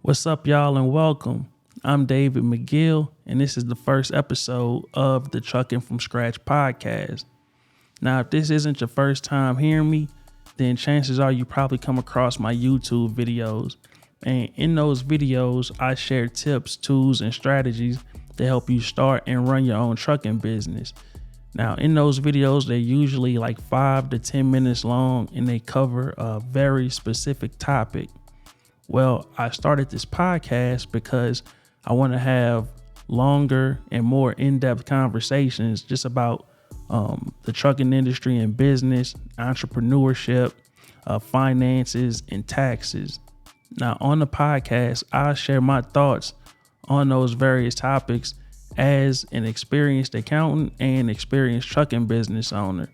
What's up, y'all, and welcome. I'm David McGill, and this is the first episode of the Truckin' from Scratch podcast. Now, if this isn't your first time hearing me, then chances are you probably come across my YouTube videos. And in those videos, I share tips, tools, and strategies to help you start and run your own trucking business. Now, in those videos, they're usually like 5 to 10 minutes long, and they cover a very specific topic. Well, I started this podcast because I want to have longer and more in-depth conversations just about the trucking industry and business, entrepreneurship, finances, and taxes. Now, on the podcast, I share my thoughts on those various topics as an experienced accountant and experienced trucking business owner.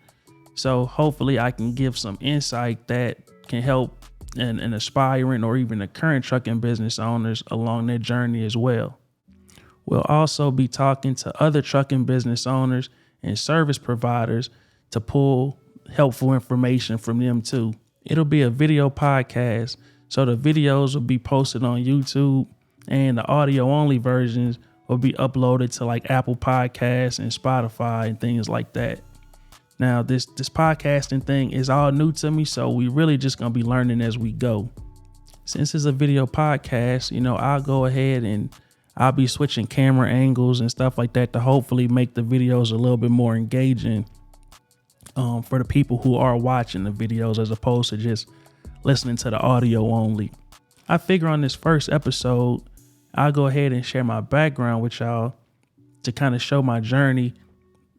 So hopefully I can give some insight that can help an aspiring or even the current trucking business owners along their journey as well. We'll also be talking to other trucking business owners and service providers to pull helpful information from them too. It'll be a video podcast, so the videos will be posted on YouTube and the audio only versions will be uploaded to like Apple Podcasts and Spotify and things like that. Now, this podcasting thing is all new to me, so we really just gonna be learning as we go. Since it's a video podcast, I'll go ahead and I'll be switching camera angles and stuff like that to hopefully make the videos a little bit more engaging for the people who are watching the videos as opposed to just listening to the audio only. I figure on this first episode, I'll go ahead and share my background with y'all to kind of show my journey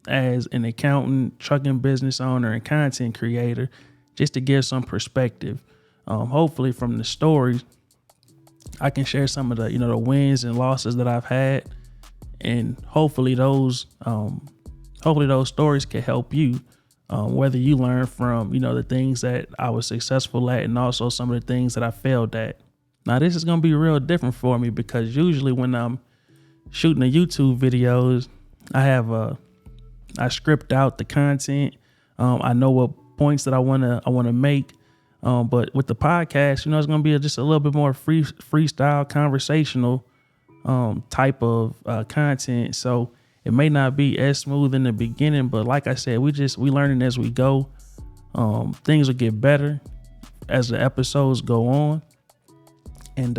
as an accountant, trucking business owner, and content creator, just to give some perspective. Hopefully from the stories, I can share some of the, the wins and losses that I've had. And hopefully those stories can help you, whether you learn from, the things that I was successful at and also some of the things that I failed at. Now, this is going to be real different for me because usually when I'm shooting the YouTube videos, I script out the content. I know what points that I want to make. But with the podcast, it's going to be just a little bit more freestyle, conversational type of content. So it may not be as smooth in the beginning, but like I said, we learning as we go. Things will get better as the episodes go on. And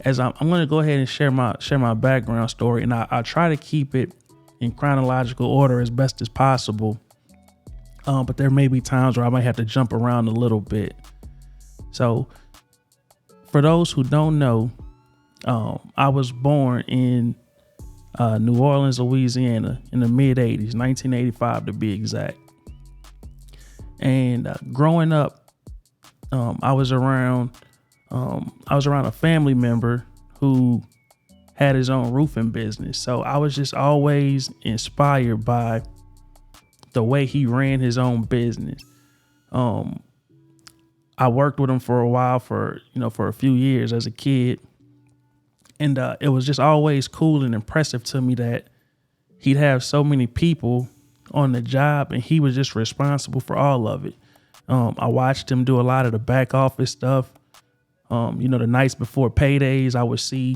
as I'm going to go ahead and share my background story, and I try to keep it in chronological order as best as possible. But there may be times where I might have to jump around a little bit. So for those who don't know, I was born in New Orleans, Louisiana in the mid 80s, 1985 to be exact. And growing up, I was around a family member who had his own roofing business. So I was just always inspired by the way he ran his own business. I worked with him for a while for a few years as a kid. And it was just always cool and impressive to me that he'd have so many people on the job and he was just responsible for all of it. I watched him do a lot of the back office stuff. The nights before paydays, I would see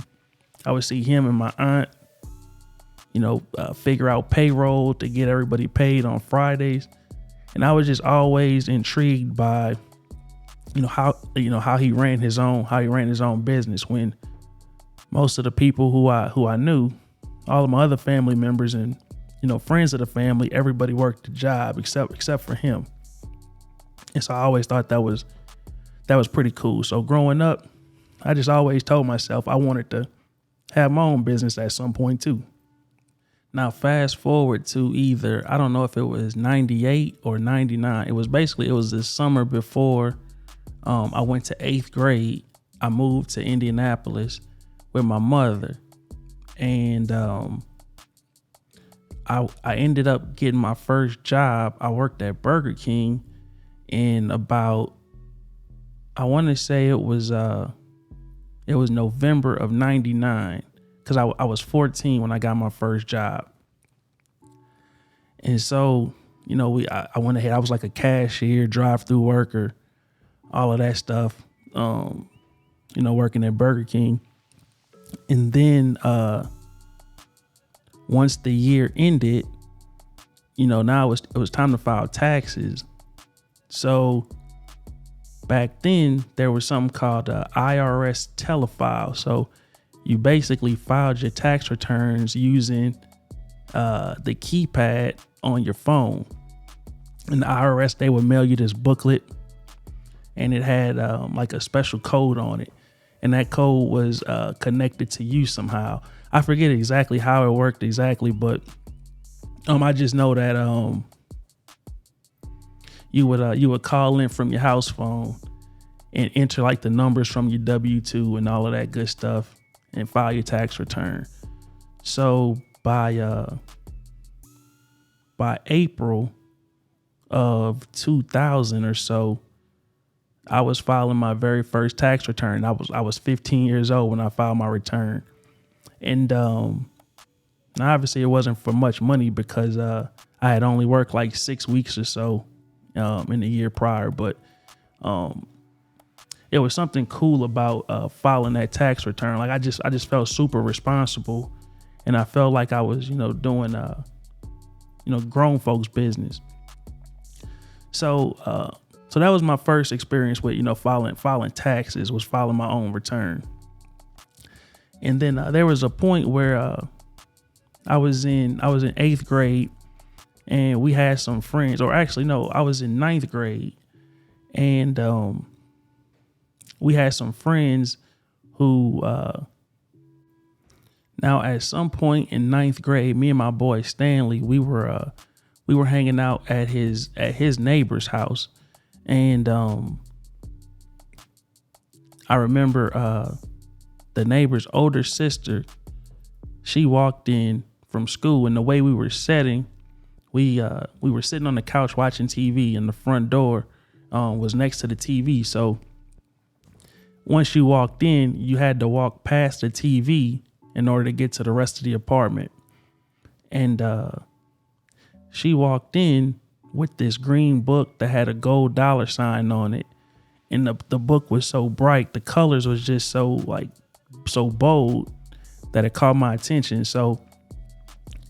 him and my aunt, figure out payroll to get everybody paid on Fridays. And I was just always intrigued by, how he ran his own business, when most of the people who I knew, all of my other family members and, friends of the family, everybody worked the job except for him. And so I always thought that was pretty cool. So growing up, I just always told myself I wanted to have my own business at some point too. Now, fast forward to either, I don't know if it was 98 or 99. It was the summer before I went to 8th grade. I moved to Indianapolis with my mother. And I ended up getting my first job. I worked at Burger King in about, I want to say it was November of 99, because I was 14 when I got my first job. And so, I went ahead, I was like a cashier, drive-through worker, all of that stuff. working at Burger King. And then once the year ended, now it was time to file taxes. So back then there was something called IRS telefile. So you basically filed your tax returns using the keypad on your phone. And the IRS, they would mail you this booklet, and it had like a special code on it. And that code was connected to you somehow. I forget exactly how it worked exactly, but I just know that you would call in from your house phone and enter like the numbers from your W-2 and all of that good stuff and file your tax return. So by April of 2000 or so, I was filing my very first tax return. I was 15 years old when I filed my return. And obviously it wasn't for much money because I had only worked like 6 weeks or so in the year prior. But it was something cool about filing that tax return. Like I just felt super responsible, and I felt like I was, doing grown folks business. So that was my first experience with, filing taxes, was filing my own return. And then there was a point where I was in 8th grade, and we had some friends, or actually, no, I was in 9th grade, and we had some friends who, now at some point in 9th grade, me and my boy Stanley, we were hanging out at his neighbor's house. And I remember the neighbor's older sister, she walked in from school, and the way we were sitting, we were sitting on the couch watching TV, and the front door was next to the TV. So once you walked in, you had to walk past the TV in order to get to the rest of the apartment. And she walked in with this green book that had a gold dollar sign on it. And the book was so bright, the colors was just so bold that it caught my attention. So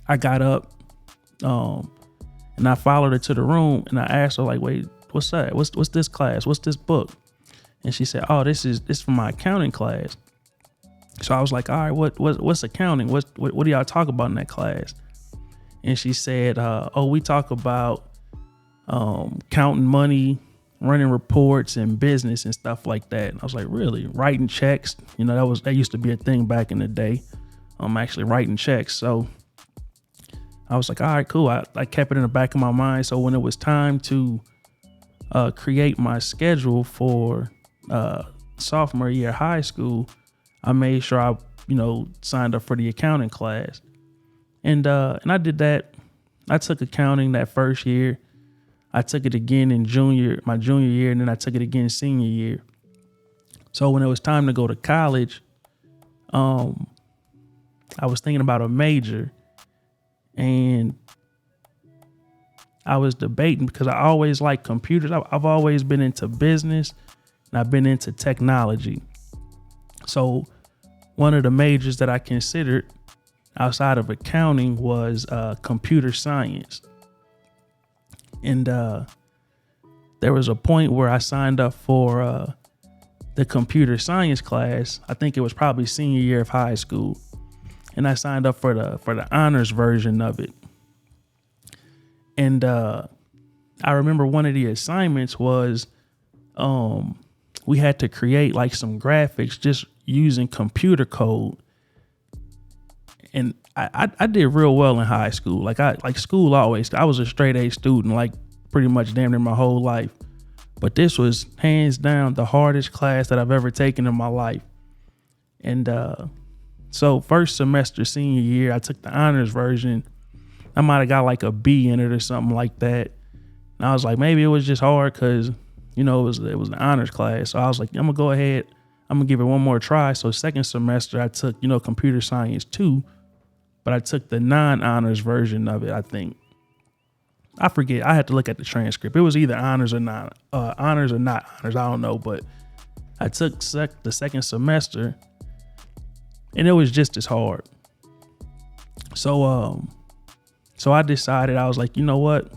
I got up and I followed her to the room, and I asked her, like, wait, what's that? What's this class? What's this book? And she said, oh, this is for my accounting class. So I was like, all right, what's accounting? What do y'all talk about in that class? And she said, we talk about counting money, running reports, and business and stuff like that. And I was like, really? Writing checks? That used to be a thing back in the day. I'm actually writing checks. So I was like, all right, cool. I kept it in the back of my mind. So when it was time to create my schedule for sophomore year of high school, I made sure I, signed up for the accounting class. And I did that. I took accounting that first year. I took it again in my junior year, and then I took it again senior year. So when it was time to go to college, I was thinking about a major, and I was debating because I always liked computers. I've always been into business, and I've been into technology. So one of the majors that I considered outside of accounting was computer science. And there was a point where I signed up for the computer science class. I think it was probably senior year of high school. And I signed up for the honors version of it. And I remember one of the assignments was we had to create like some graphics just using computer code. And I did real well in high school. School always, I was a straight A student, like pretty much damn near my whole life. But this was hands down the hardest class that I've ever taken in my life. And so first semester, senior year, I took the honors version. I might have got like a B in it or something like that. And I was like, maybe it was just hard because, it was the honors class. So I was like, I'm gonna go ahead. I'm gonna give it one more try. So second semester, I took, computer science 2, but I took the non-honors version of it, I think. I forget. I had to look at the transcript. It was either honors or not honors. I don't know, but I took the second semester, and it was just as hard. So I decided, I was like, you know what?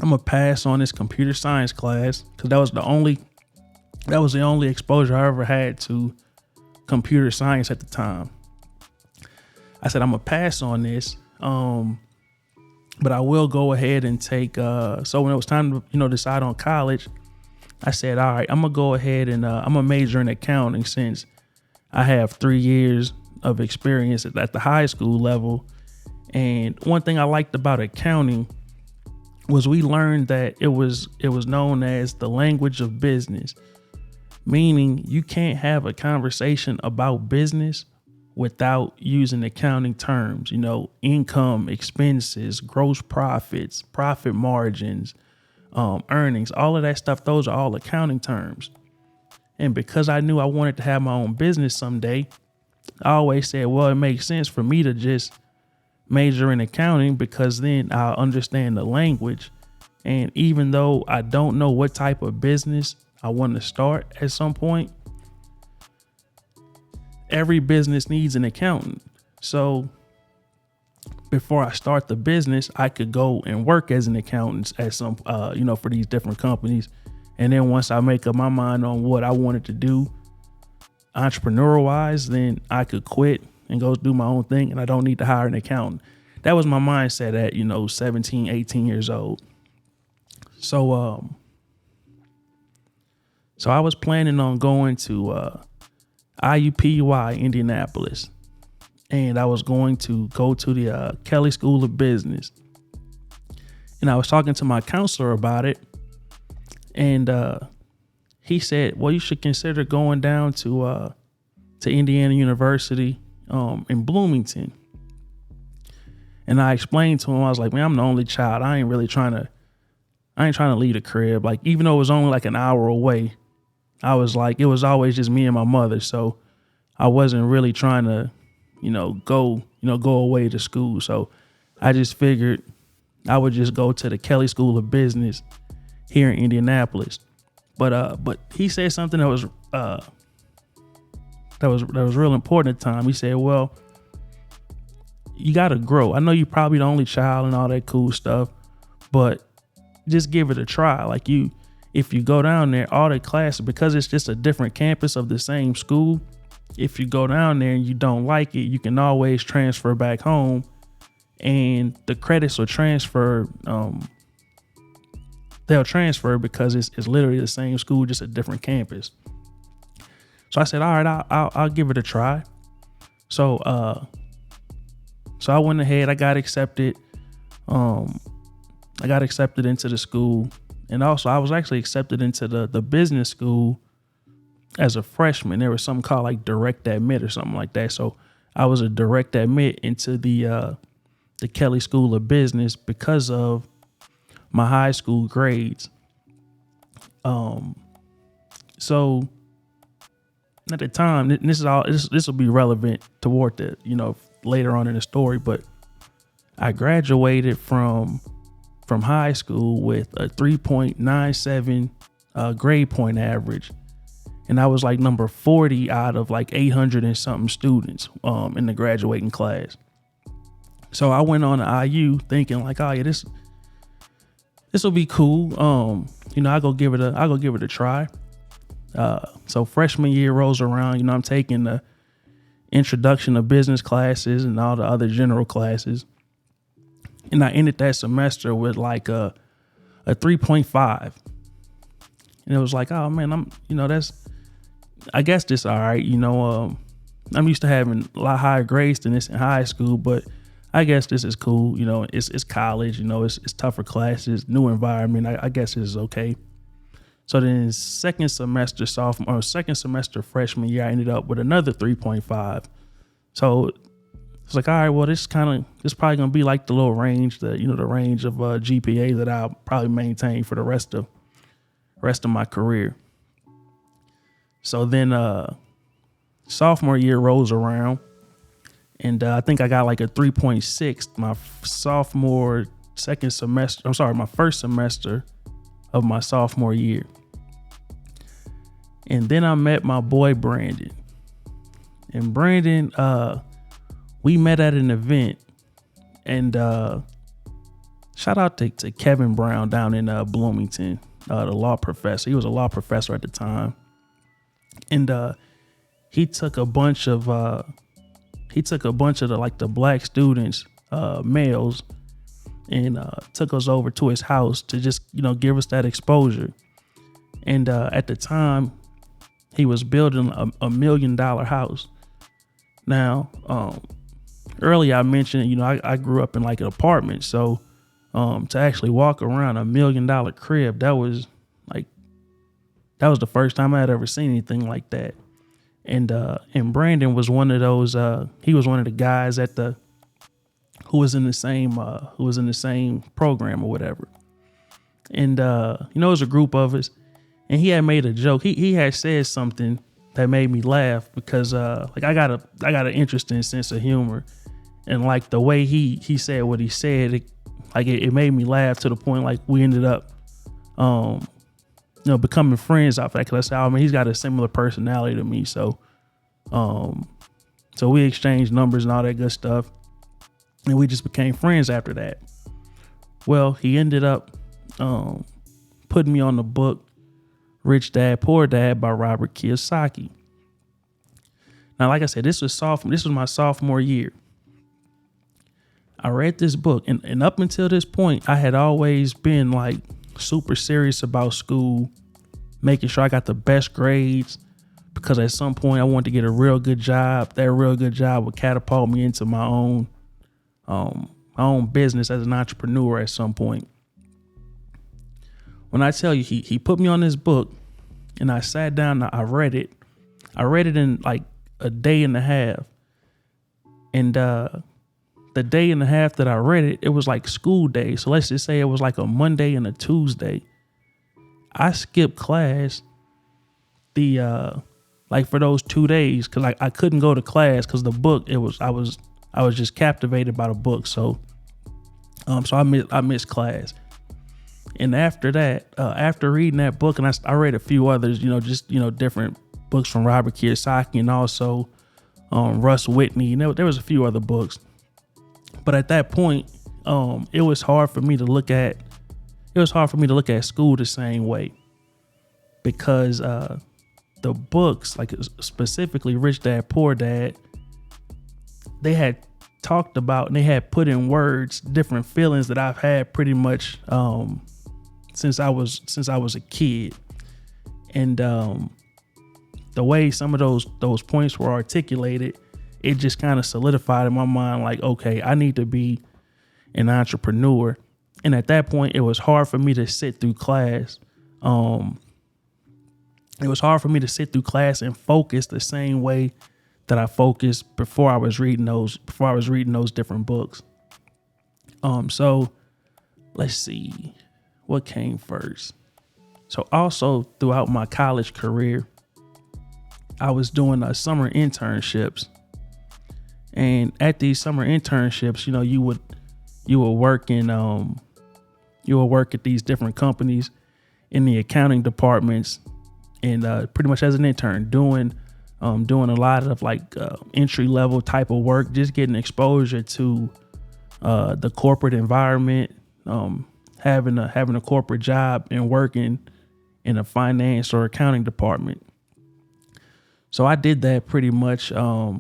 I'm gonna pass on this computer science class, because that was the only exposure I ever had to computer science at the time. I said, I'm gonna pass on this, but I will go ahead and take. So when it was time to decide on college, I said, all right, I'm gonna go ahead and I'm gonna major in accounting, since I have 3 years of experience at the high school level. And one thing I liked about accounting was we learned that it was known as the language of business, meaning you can't have a conversation about business without using accounting terms, income, expenses, gross profits, profit margins, earnings, all of that stuff. Those are all accounting terms. And because I knew I wanted to have my own business someday, I always said, well, it makes sense for me to just major in accounting, because then I'll understand the language. And even though I don't know what type of business I want to start at some point, every business needs an accountant. So before I start the business, I could go and work as an accountant at some, for these different companies. And then once I make up my mind on what I wanted to do entrepreneur wise, then I could quit and go do my own thing, and I don't need to hire an accountant. That was my mindset at, 17, 18 years old. So I was planning on going to IUPUI, Indianapolis, and I was going to go to the Kelley School of Business. And I was talking to my counselor about it, and he said, well, you should consider going down to Indiana University in Bloomington. And I explained to him, I was like, man, I'm the only child. I ain't trying to leave the crib. Like, even though it was only like an hour away, I was like, it was always just me and my mother. So I wasn't really trying to, go away to school. So I just figured I would just go to the Kelley School of Business here in Indianapolis. But he said something that was real important at the time. He said, well, you got to grow. I know you're probably the only child and all that cool stuff, but just give it a try. Like, if you go down there, all the classes, because it's just a different campus of the same school, if you go down there and you don't like it, you can always transfer back home, and the credits will transfer. They'll transfer because it's literally the same school, just a different campus. So I said, all right, I'll give it a try. So I went ahead, I got accepted. I got accepted into the school. And also I was actually accepted into the business school as a freshman. There was something called like direct admit or something like that. So I was a direct admit into the Kelley School of Business because of my high school grades. So at the time, this will be relevant toward the, later on in the story, but I graduated from high school with a 3.97 grade point average. And I was like number 40 out of like 800 and something students in the graduating class. So I went on to IU thinking like, oh yeah, this will be cool. I'll go give it a try. So freshman year rolls around, I'm taking the introduction of business classes and all the other general classes. And I ended that semester with like a 3.5. And it was like, oh man, I guess this all right. I'm used to having a lot higher grades than this in high school, but I guess this is cool. It's college, it's tougher classes, new environment. I guess this is okay. So then second semester freshman year, I ended up with another 3.5. So it's like, all right, well, this probably gonna be like the little range, the range of GPA that I'll probably maintain for the rest of my career. So then sophomore year rolls around, and I think I got like a 3.6 my first semester of my sophomore year. And then I met my boy Brandon. And Brandon, we met at an event. And shout out to Kevin Brown down in Bloomington, the law professor. He was a law professor at the time. And he took a bunch of the black students, males, and took us over to his house to just, give us that exposure. And at the time, he was building a $1 million house. Now, earlier I mentioned, I grew up in like an apartment. So to actually walk around $1 million crib, that was the first time I had ever seen anything like that. And Brandon was one of those, he was one of the guys who was in the same program or whatever. And, it was a group of us, and he had made a joke. He had said something that made me laugh because, I got an interesting sense of humor, and like the way he said what he said, it made me laugh to the point like we ended up, becoming friends off that, because I said, he's got a similar personality to me. So we exchanged numbers and all that good stuff. And we just became friends after that. Well, he ended up putting me on the book, Rich Dad, Poor Dad by Robert Kiyosaki. Now, like I said, this was my sophomore year. I read this book, and up until this point, I had always been like super serious about school, making sure I got the best grades, because at some point I wanted to get a real good job. That real good job would catapult me into my own business as an entrepreneur at some point. When I tell you, he put me on this book, and I sat down and I read it. I read it in like a day and a half. And the day and a half that I read it, it was like school day. So let's just say it was like a Monday and a Tuesday. I skipped class for those 2 days, because I couldn't go to class because the book, I was just captivated by the book. So I missed class. And after that, after reading that book, and I read a few others, different books from Robert Kiyosaki, and also Russ Whitney. And there was a few other books. But at that point, it was hard for me to look at school the same way, because the books, like specifically Rich Dad, Poor Dad, they had talked about and they had put in words different feelings that I've had pretty much since I was a kid. And the way some of those points were articulated, it just kind of solidified in my mind, like, okay, I need to be an entrepreneur. And at that point, it was hard for me to sit through class. It was hard for me to sit through class and focus the same way that I focused before I was reading those different books. So let's see what came first. So also throughout my college career, I was doing summer internships. And at these summer internships, you would work at these different companies in the accounting departments, and pretty much as an intern doing a lot of entry level type of work, just getting exposure to the corporate environment, having a corporate job and working in a finance or accounting department. So I did that pretty much. I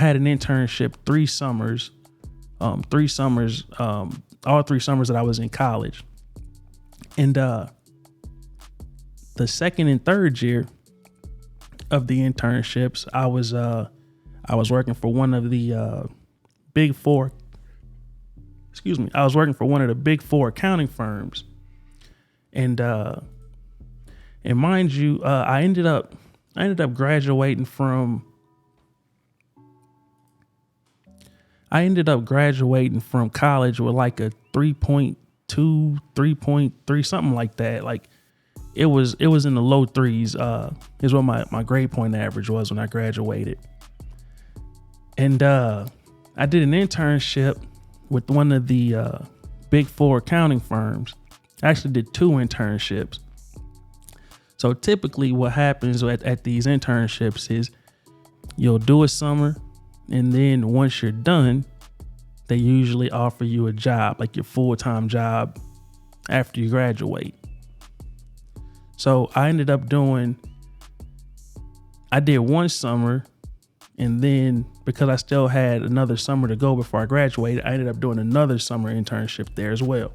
had an internship all 3 summers that I was in college. And the second and third year of the internships, I was working for one of the big four. I was working for one of the big 4 accounting firms. And mind you, I ended up graduating from college with like a 3.2, 3.3, something like that. Like it was in the low 3s, is what my grade point average was when I graduated. And I did an internship with one of the big 4 accounting firms. I actually did 2 internships. So typically what happens at these internships is you'll do a summer, and then once you're done, they usually offer you a job, like your full-time job after you graduate. So I did one summer, and then because I still had another summer to go before I graduated, I ended up doing another summer internship there as well.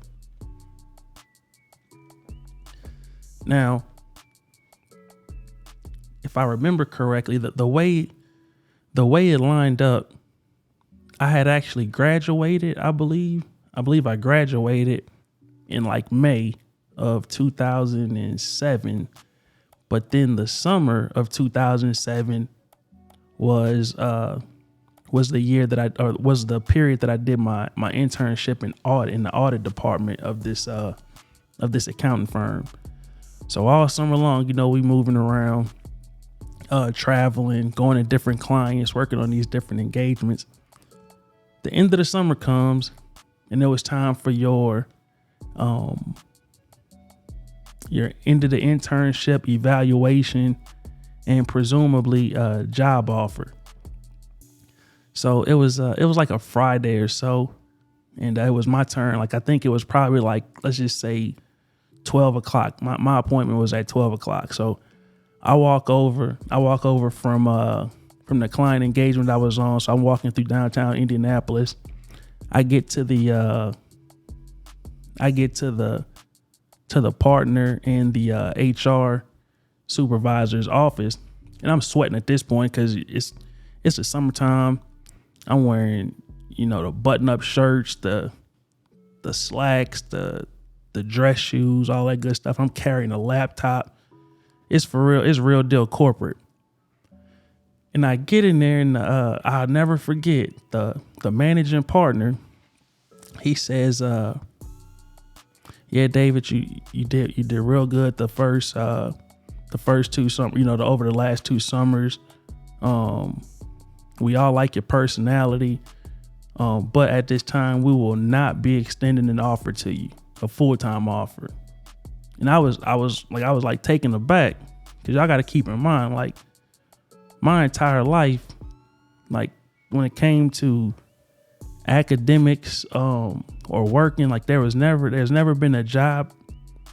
Now, if I remember correctly, the way it lined up, I had actually graduated, I believe I graduated in like May of 2007. But then the summer of 2007 was the year that was the period that I did my internship in the audit department of this accounting firm. So all summer long, we moving around, traveling, going to different clients, working on these different engagements. The end of the summer comes, and it was time for your end of the internship evaluation and presumably job offer. So it was like a Friday or so, and it was my turn. Like I think it was probably like, let's just say 12 o'clock. My appointment was at 12 o'clock. So I walk over from the client engagement I was on. So I'm walking through downtown Indianapolis. I get to the partner in the HR supervisor's office, and I'm sweating at this point because it's the summertime. I'm wearing, the button-up shirts, the slacks, the dress shoes, all that good stuff. I'm carrying a laptop. It's for real. It's real deal corporate. And I get in there, and I'll never forget the managing partner. He says, "Yeah, David, you did real good the first two summers. Over the last 2 summers. We all like your personality, but at this time we will not be extending an offer to you, a full-time offer." And I was like taken aback, because y'all got to keep in mind, like, my entire life, like when it came to academics or working, like there's never been a job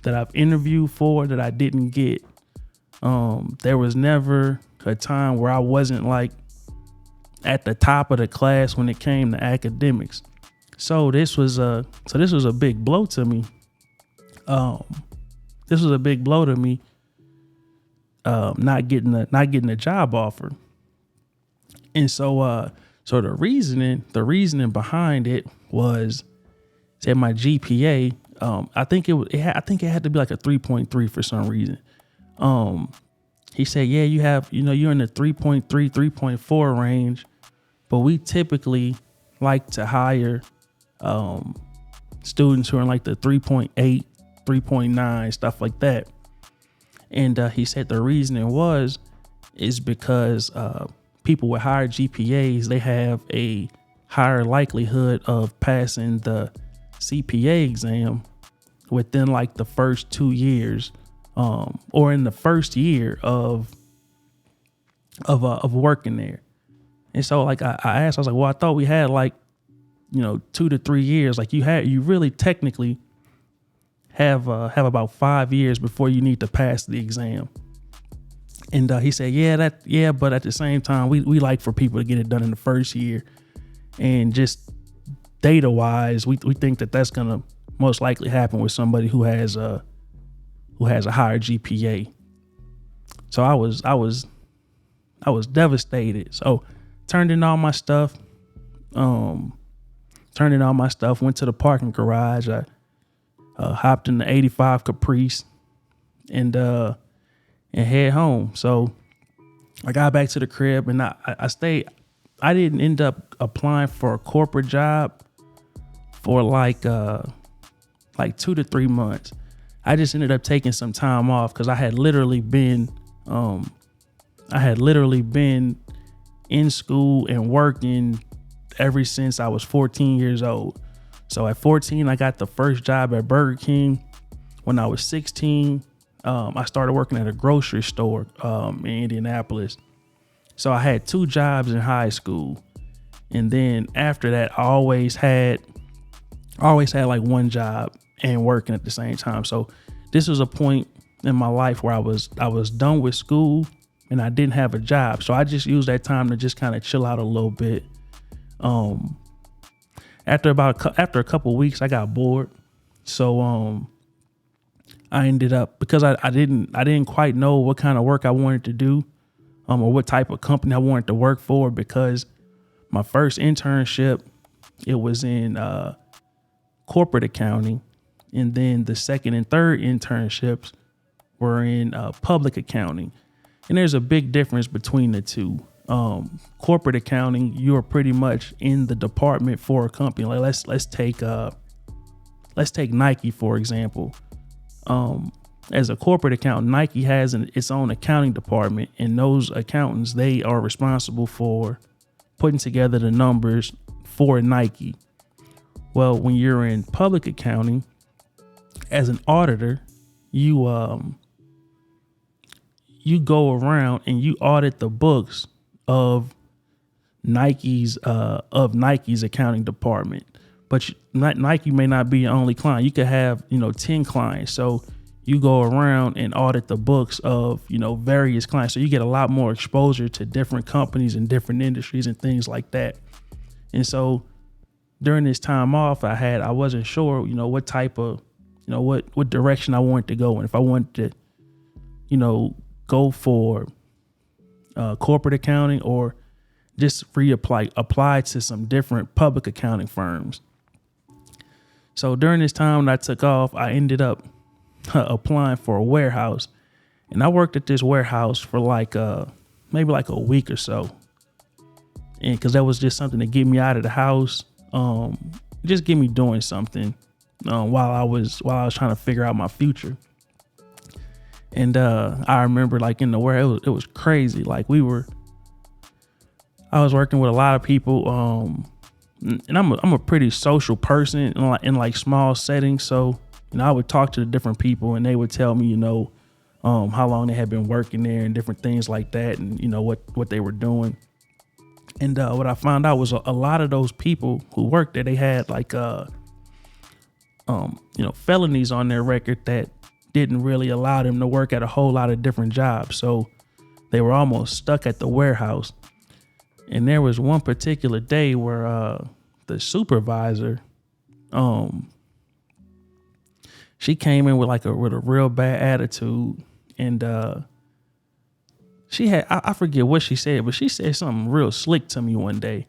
that I've interviewed for that I didn't get. There was never a time where I wasn't like at the top of the class when it came to academics. So this was a big blow to me. This was a big blow to me. Not getting a job offer. And so the reasoning behind it was that my GPA, I think it had to be like a 3.3 for some reason. He said, "Yeah, you're in the 3.3, 3.4 range, but we typically like to hire students who are in like the 3.8, 3.9, stuff like that." And he said the reasoning is because people with higher GPAs, they have a higher likelihood of passing the CPA exam within like the first 2 years, or in the first year of working there. And so like I asked, I was like, well, I thought we had like, 2 to 3 years. Like you really technically have about 5 years before you need to pass the exam. And he said, but at the same time, we like for people to get it done in the first year. And just data wise, we think that that's gonna most likely happen with somebody who has a higher GPA. So I was devastated. So turned in all my stuff. Went to the parking garage. I hopped in the 85 Caprice and head home. So I got back to the crib, and I stayed. I didn't end up applying for a corporate job for like 2 to 3 months. I just ended up taking some time off because I had literally been in school and working ever since I was 14 years old. So at 14, I got the first job at Burger King. When I was 16, I started working at a grocery store in Indianapolis. So I had 2 jobs in high school. And then after that, I always had like one job and working at the same time. So this was a point in my life where I was done with school and I didn't have a job. So I just used that time to just kind of chill out a little bit. After a couple of weeks, I got bored. So I ended up, because I didn't quite know what kind of work I wanted to do, or what type of company I wanted to work for, because my first internship, it was in corporate accounting, and then the second and third internships were in public accounting. And there's a big difference between the two. Corporate accounting, you're pretty much in the department for a company. Like let's take Nike, for example. As a corporate accountant, Nike has its own accounting department, and those accountants, they are responsible for putting together the numbers for Nike. Well, when you're in public accounting, as an auditor, you go around and you audit the books of Nike's accounting department. But Nike may not be your only client. You could have 10 clients. So you go around and audit the books of various clients. So you get a lot more exposure to different companies and different industries and things like that. And so during this time off I wasn't sure what type of what direction I wanted to go in. If I wanted to go for corporate accounting, or just apply to some different public accounting firms. So during this time when I took off, I ended up applying for a warehouse, and I worked at this warehouse for maybe like a week or so. And because that was just something to get me out of the house, just get me doing something while I was trying to figure out my future. And I remember in the warehouse, it was crazy. I was working with a lot of people, and I'm a pretty social person in small settings. So I would talk to the different people, and they would tell me how long they had been working there and different things like that, and what they were doing. And what I found out was a lot of those people who worked there, they had felonies on their record that didn't really allow them to work at a whole lot of different jobs. So they were almost stuck at the warehouse. And there was one particular day where the supervisor, she came in with a real bad attitude, and she had, I forget what she said, but she said something real slick to me one day.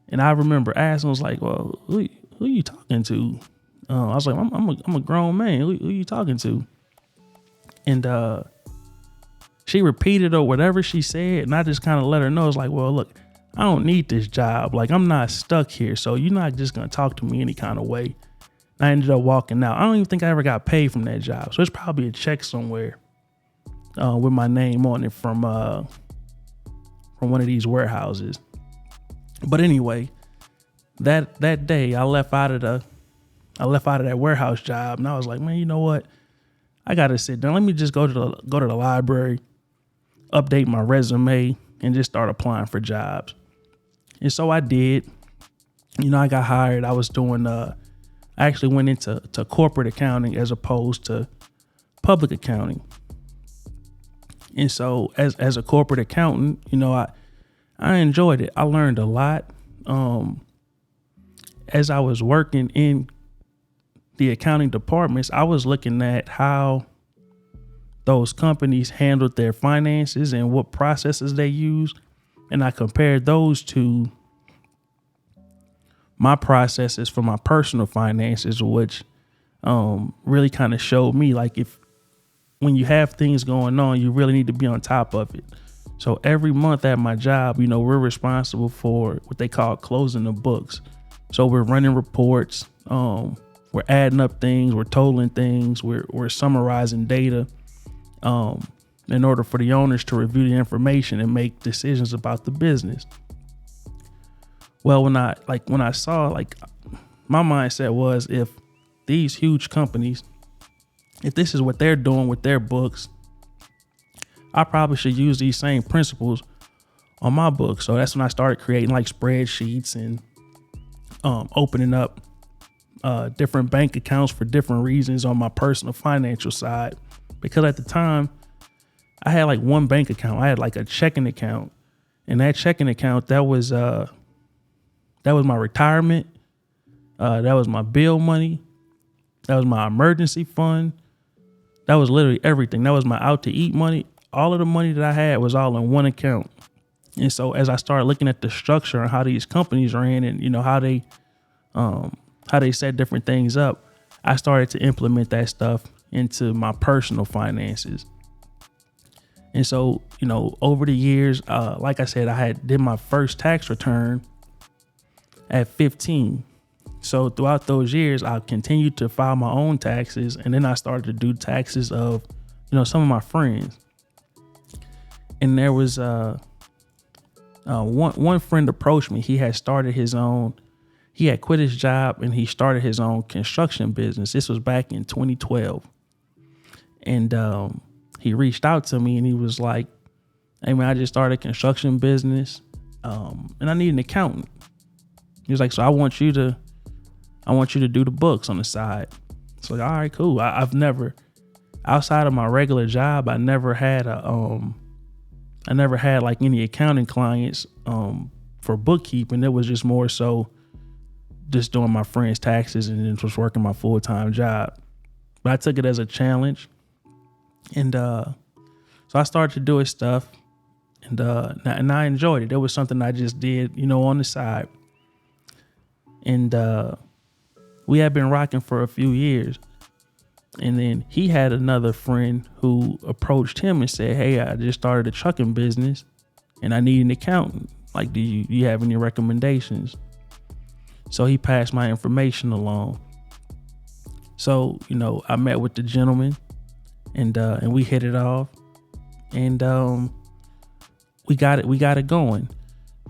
And I remember asking, I was like, well, who you talking to? I was like, I'm a grown man. Who you talking to? And she repeated or whatever she said, and I just kind of let her know. I was like, well, look, I don't need this job. I'm not stuck here, so you're not just gonna talk to me any kind of way. I ended up walking out. I don't even think I ever got paid from that job, so it's probably a check somewhere with my name on it from one of these warehouses. But anyway, that day I left out of that warehouse job, and I was like, man, you know what? I gotta sit down. Let me just go to the library, update my resume, and just start applying for jobs. And so I did. I got hired. I was doing I actually went into corporate accounting as opposed to public accounting. And so as a corporate accountant, I enjoyed it. I learned a lot. As I was working in the accounting departments, I was looking at how those companies handled their finances and what processes they used. And I compared those to my processes for my personal finances, which really kind of showed me when you have things going on, you really need to be on top of it. So every month at my job, we're responsible for what they call closing the books. So we're running reports, we're adding up things, we're totaling things, we're summarizing data in order for the owners to review the information and make decisions about the business. Well, when I saw, my mindset was, if these huge companies if this is what they're doing with their books, I probably should use these same principles on my book. So that's when I started creating like spreadsheets and opening up different bank accounts for different reasons on my personal financial side. Because at the time, I had like one bank account. I had like a checking account, and that checking account, that was my retirement. That was my bill money. That was my emergency fund. That was literally everything. That was my out to eat money. All of the money that I had was all in one account. And so as I started looking at the structure and how these companies ran and, you know, how they set different things up, I started to implement that stuff into my personal finances. And so, you know, over the years, like I said, I did my first tax return at 15. So throughout those years, I continued to file my own taxes. And then I started to do taxes of, you know, some of my friends. And there was one friend approached me. He had started his own. He had quit his job and he started his own construction business. This was back in 2012. And he reached out to me and he was like, "Hey man, I just started a construction business and I need an accountant." He was like, "So I want you to do the books on the side." So like, all right, cool. I've never, outside of my regular job, I never had like any accounting clients for bookkeeping. It was just more so just doing my friends' taxes and then just working my full-time job. But I took it as a challenge. And so I started to do his stuff and I enjoyed it. It was something I just did, you know, on the side. And we had been rocking for a few years. And then he had another friend who approached him and said, "Hey, I just started a trucking business and I need an accountant. Like, do you have any recommendations?" So he passed my information along. So, you know, I met with the gentleman and we hit it off and we got it going.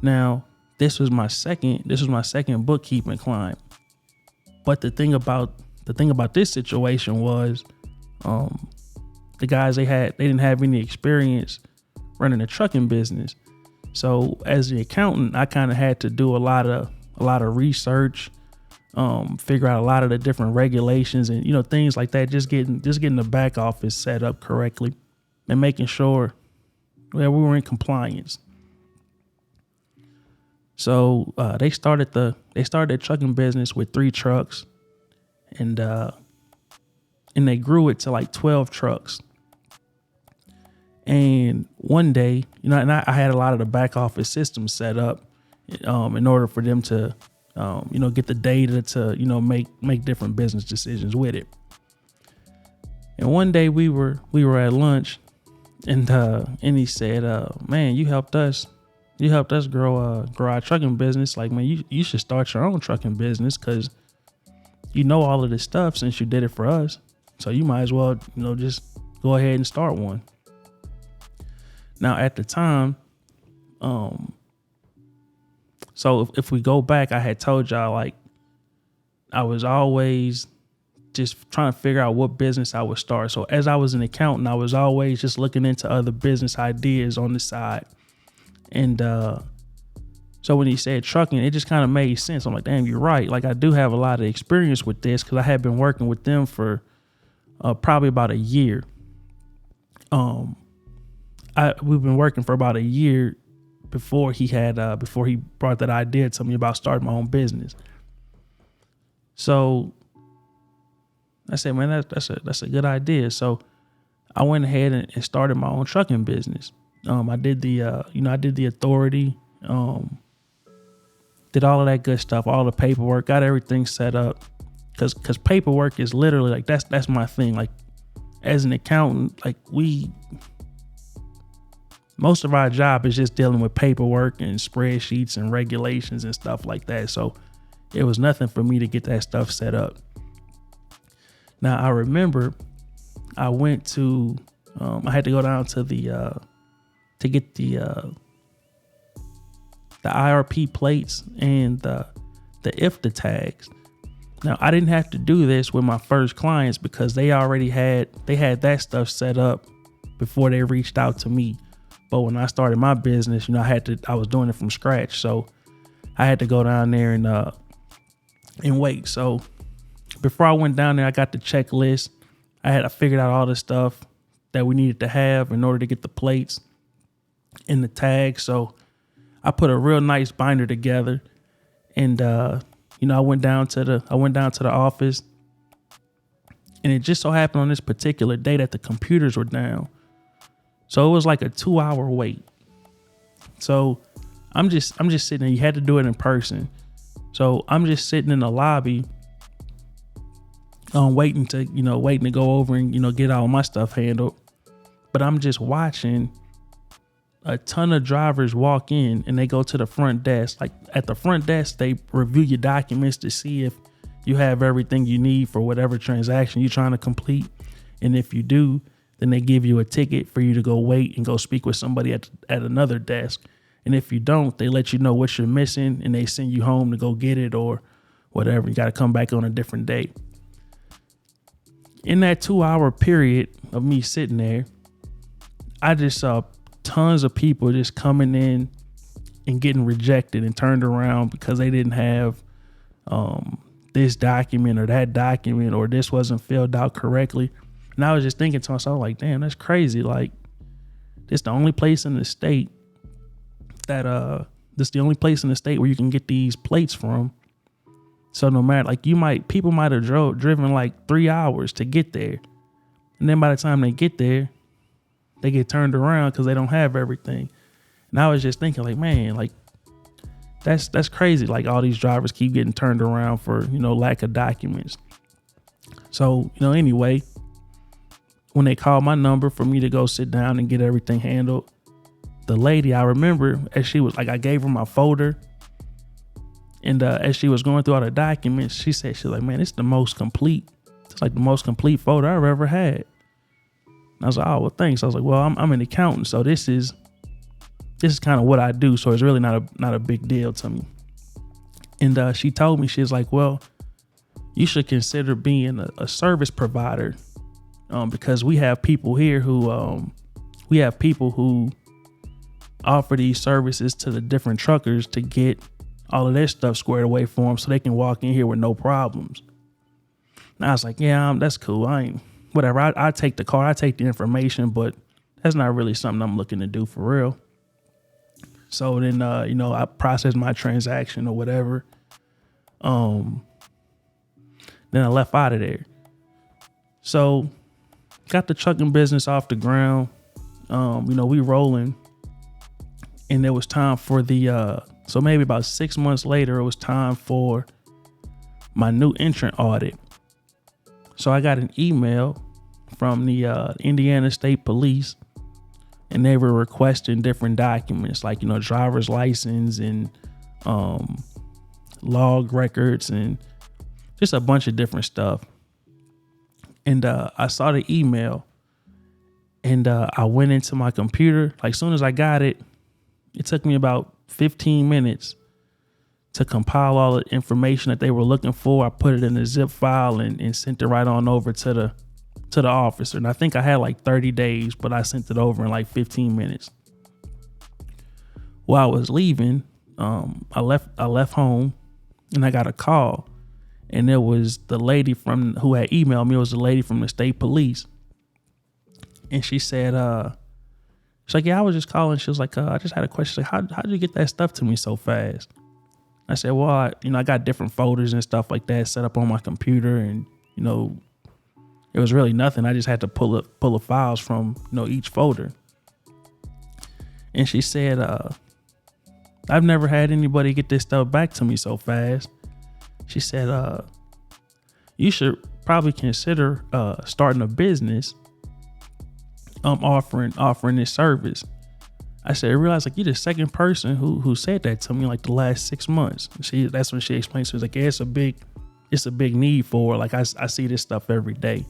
Now, this was my second bookkeeping client. But the thing about this situation was the guys they didn't have any experience running a trucking business. So as the accountant, I kind of had to do a lot of research, figure out a lot of the different regulations and, you know, things like that, just getting the back office set up correctly and making sure that we were in compliance. So they started their trucking business with 3 trucks, and they grew it to like 12 trucks. And one day, you know, and I had a lot of the back office systems set up in order for them to, you know, get the data to, you know, make different business decisions with it. And one day we were at lunch, and he said, "Man, you helped us grow our trucking business. Like, man, you should start your own trucking business because you know all of this stuff since you did it for us. So you might as well, you know, just go ahead and start one." Now at the time, so if we go back, I had told y'all, like, I was always just trying to figure out what business I would start. So as I was an accountant, I was always just looking into other business ideas on the side. And so when he said trucking, it just kind of made sense. I'm like, damn, you're right. Like, I do have a lot of experience with this because I had been working with them for probably about a year. We've been working for about a year before he brought that idea to me about starting my own business. So I said, man, that's a good idea. So I went ahead and started my own trucking business. I did the authority, did all of that good stuff, all the paperwork, got everything set up. Cause paperwork is literally like, that's my thing. Like, as an accountant, like, most of our job is just dealing with paperwork and spreadsheets and regulations and stuff like that. So it was nothing for me to get that stuff set up. Now I remember I went to, I had to go down to to get the IRP plates and the IFTA tags. Now, I didn't have to do this with my first clients because they had that stuff set up before they reached out to me. But when I started my business, I was doing it from scratch. So I had to go down there and wait. So before I went down there, I got the checklist. I figured out all the stuff that we needed to have in order to get the plates and the tags. So I put a real nice binder together, and I went down to the office, and it just so happened on this particular day that the computers were down. So it was like a 2-hour wait. So I'm just sitting there. You had to do it in person. So I'm just sitting in the lobby, waiting to go over and, get all my stuff handled. But I'm just watching a ton of drivers walk in, and they go to the front desk. Like at the front desk, they review your documents to see if you have everything you need for whatever transaction you're trying to complete. And if you do, then they give you a ticket for you to go wait and go speak with somebody at another desk. And if you don't, they let you know what you're missing, and they send you home to go get it or whatever. You got to come back on a different day. In that 2-hour period of me sitting there, I just saw tons of people just coming in and getting rejected and turned around because they didn't have this document or that document, or this wasn't filled out correctly. And I was just thinking to myself, like, damn, that's crazy. Like, this the only place in the state where you can get these plates from. So no matter, like, people might have driven like 3 hours to get there. And then by the time they get there, they get turned around because they don't have everything. And I was just thinking, like, man, like, that's crazy. Like, all these drivers keep getting turned around for, lack of documents. So, anyway, when they called my number for me to go sit down and get everything handled, the lady, I remember, as she was like, I gave her my folder. And as she was going through all the documents, she's like, man, it's the most complete. It's like the most complete folder I've ever had. And I was like, oh, well, thanks. I was like, well, I'm an accountant, so this is kind of what I do. So it's really not a big deal to me. And she told me, she's like, well, you should consider being a service provider, because we have people here who offer these services to the different truckers to get all of their stuff squared away for them so they can walk in here with no problems. And I was like, yeah, that's cool. Whatever. I take the card, I take the information, but that's not really something I'm looking to do for real. So then, I processed my transaction or whatever. Then I left out of there. So got the trucking business off the ground. We rolling, and it was time for so maybe about 6 months later, it was time for my new entrant audit. So I got an email from the Indiana State Police, and they were requesting different documents like, driver's license and log records and just a bunch of different stuff. And I saw the email, and I went into my computer. Like, soon as I got it, it took me about 15 minutes to compile all the information that they were looking for. I put it in a zip file and sent it right on over to the officer. And I think I had like 30 days, but I sent it over in like 15 minutes. While I was leaving, I left home, and I got a call, and it was the lady who had emailed me. It was the lady from the state police. And she said, she's like, yeah, I was just calling. She was like, I just had a question. She's like, how did you get that stuff to me so fast? I said, well, I got different folders and stuff like that set up on my computer, and, it was really nothing. I just had to pull the files from, each folder. And she said, I've never had anybody get this stuff back to me so fast. She said, you should probably consider starting a business, offering this service. I said, I realized, like, you're the second person who said that to me like the last 6 months. That's when she explained. She was like, yeah, it's a big need for her. Like, I see this stuff every day.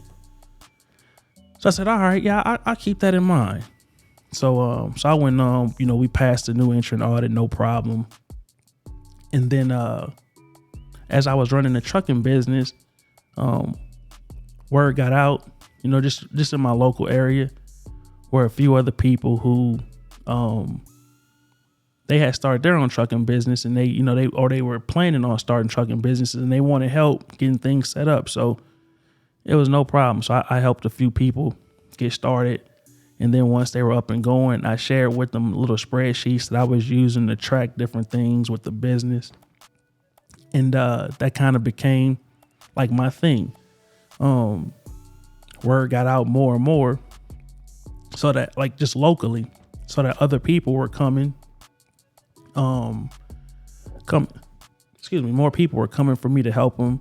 So I said, all right, yeah, I'll keep that in mind. So I went on, we passed the new entrant audit, no problem. And then as I was running the trucking business, word got out, just in my local area, where a few other people who they had started their own trucking business, and they were planning on starting trucking businesses, and they wanted help getting things set up. So it was no problem. So I helped a few people get started. And then once they were up and going, I shared with them little spreadsheets that I was using to track different things with the business. And that kind of became like my thing. Word got out more and more, so that like just locally, so that other people were coming. More people were coming for me to help them,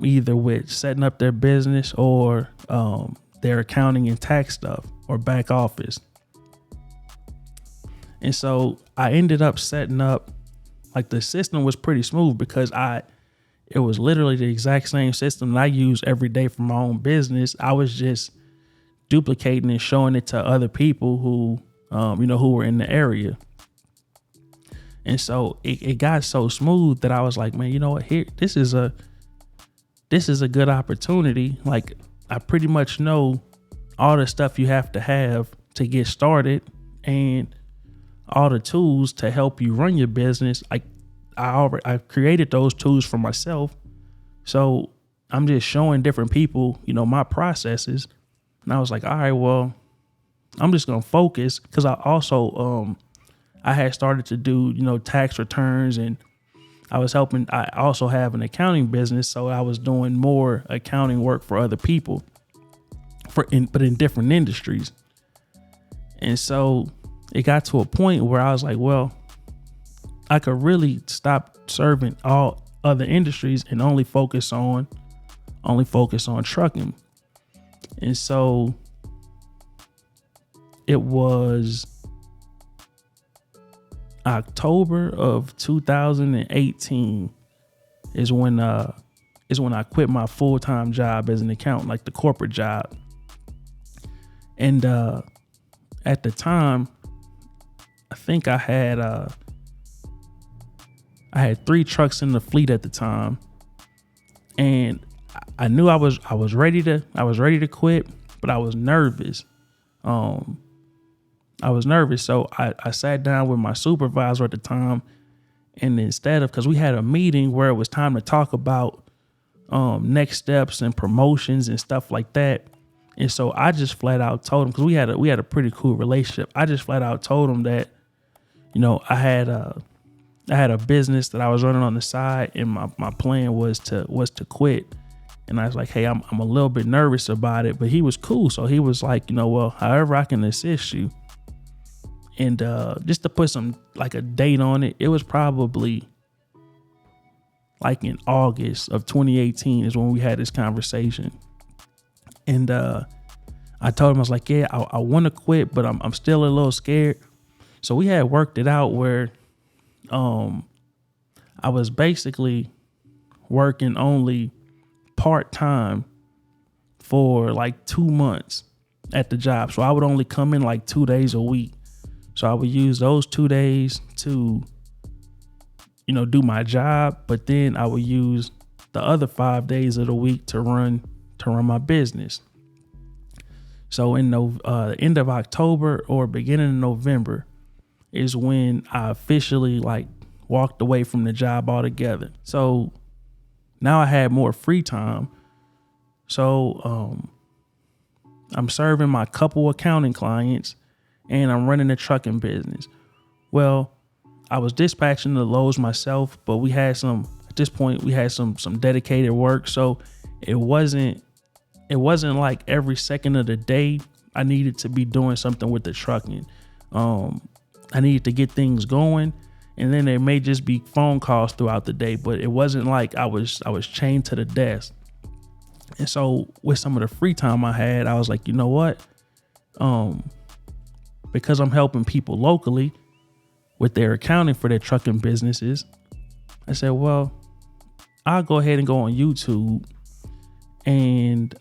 either with setting up their business or their accounting and tax stuff or back office. And so I ended up setting up, like, the system was pretty smooth because it was literally the exact same system that I use every day for my own business. I was just duplicating and showing it to other people who were in the area. And so it got so smooth that I was like, man, you know what? Here, this is a good opportunity. Like, I pretty much know all the stuff you have to get started and all the tools to help you run your business. Like, I created those tools for myself. So I'm just showing different people, my processes. And I was like, all right, well, I'm just going to focus, because I also, I had started to do, tax returns, and I also have an accounting business. So I was doing more accounting work for other people but in different industries. And so it got to a point where I was like, well, I could really stop serving all other industries and only focus on trucking. And so it was October of 2018 is when I quit my full-time job as an accountant, like the corporate job. And at the time, I think I had 3 trucks in the fleet at the time, and I knew I was ready to quit, but I was nervous. So I sat down with my supervisor at the time, and because we had a meeting where it was time to talk about next steps and promotions and stuff like that. And so I just flat out told him, because we had a pretty cool relationship. I just flat out told him that, I had a business that I was running on the side, and my plan was to quit. And I was like, hey, I'm a little bit nervous about it, but he was cool. So he was like, well, however I can assist you. And just to put a date on it, it was probably like in August of 2018 is when we had this conversation. And I told him, I was like, yeah, I want to quit, but I'm still a little scared. So we had worked it out where I was basically working only part-time for like 2 months at the job. So I would only come in like 2 days a week. So I would use those 2 days to, do my job, but then I would use the other 5 days of the week to run my business. So in the end of October or beginning of November is when I officially walked away from the job altogether. So now I had more free time. So I'm serving my couple accounting clients, and I'm running a trucking business. Well, I was dispatching the loads myself, but at this point we had some dedicated work. So it wasn't like every second of the day I needed to be doing something with the trucking. I needed to get things going, and then there may just be phone calls throughout the day, but it wasn't like I was chained to the desk. And so with some of the free time I had, I was like, you know what? Because I'm helping people locally with their accounting for their trucking businesses, I said, well, I'll go ahead and go on YouTube and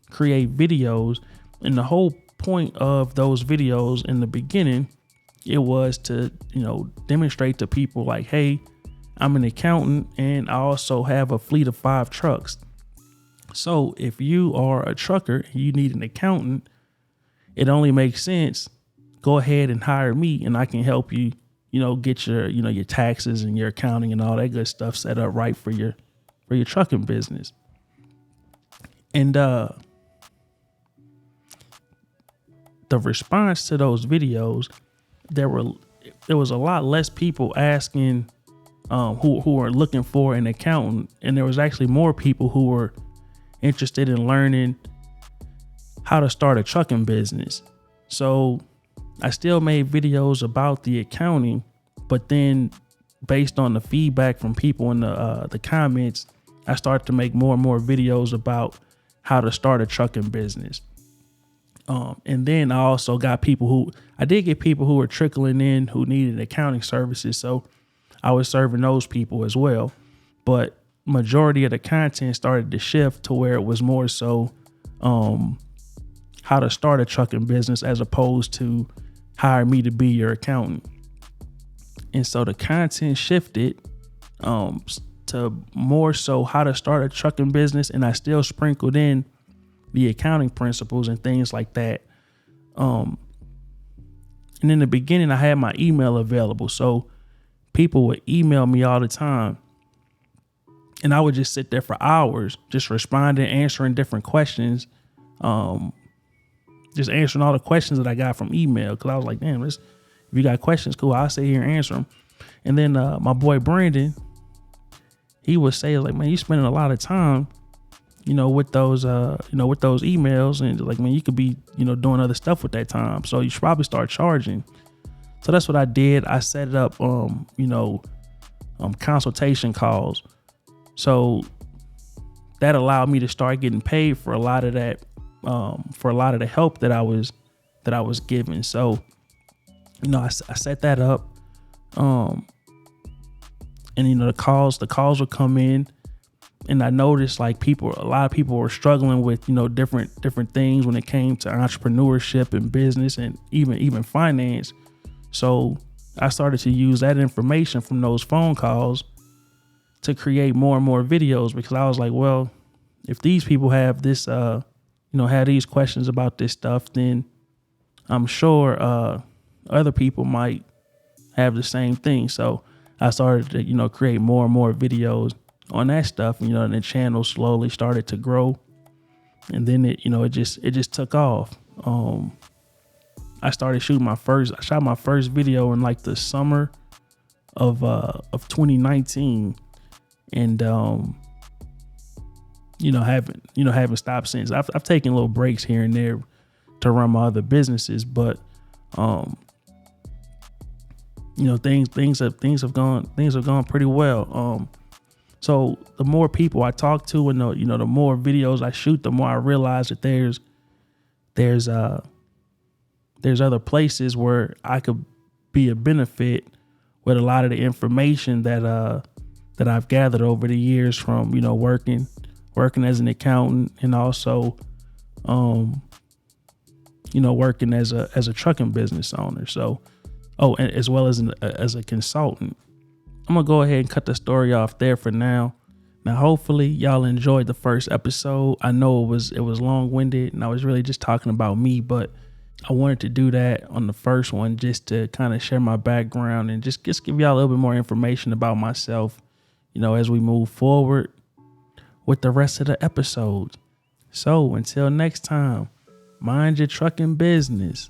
create videos. And the whole point of those videos in the beginning, it was to, demonstrate to people like, hey, I'm an accountant and I also have a fleet of 5 trucks. So if you are a trucker and you need an accountant, it only makes sense. Go ahead and hire me and I can help you, get your taxes and your accounting and all that good stuff set up right for your trucking business. And the response to those videos, there was a lot less people asking who are looking for an accountant, and there was actually more people who were interested in learning how to start a trucking business. So I still made videos about the accounting, but then based on the feedback from people in the comments, I started to make more and more videos about how to start a trucking business. And then I also got people who were trickling in who needed accounting services. So I was serving those people as well. But majority of the content started to shift to where it was more so how to start a trucking business as opposed to hire me to be your accountant. And so the content shifted to more so how to start a trucking business, and I still sprinkled in the accounting principles and things like that. And in the beginning, I had my email available, so people would email me all the time. And I would just sit there for hours, just responding, answering different questions, just answering all the questions that I got from email. Cause I was like, damn, if you got questions, cool, I'll sit here and answer them. And then my boy Brandon, he would say, like, man, you spending a lot of time, with those emails, and like, man, you could be, doing other stuff with that time. So you should probably start charging. So that's what I did. I set it up, consultation calls. So that allowed me to start getting paid for a lot of that, for a lot of the help that I was given. So, I set that up. And the calls would come in, and I noticed like a lot of people were struggling with, different things when it came to entrepreneurship and business and even finance. So I started to use that information from those phone calls to create more and more videos, because I was like, well, if these people have this, have these questions about this stuff, then I'm sure other people might have the same thing. So I started to, create more and more videos on that stuff, and the channel slowly started to grow, and then it just took off. I shot my first video in like the summer of 2019, and haven't stopped since. I've taken little breaks here and there to run my other businesses, but things have gone pretty well. So the more people I talk to, and the more videos I shoot, the more I realize that there's other places where I could be a benefit with a lot of the information that I've gathered over the years from, working as an accountant, and also, working as a trucking business owner. So, and as well as a consultant. I'm gonna go ahead and cut the story off there for now. Now, hopefully y'all enjoyed the first episode. I know it was long-winded, and I was really just talking about me, but I wanted to do that on the first one just to kind of share my background and just give y'all a little bit more information about myself, as we move forward with the rest of the episodes. So until next time, mind your trucking business.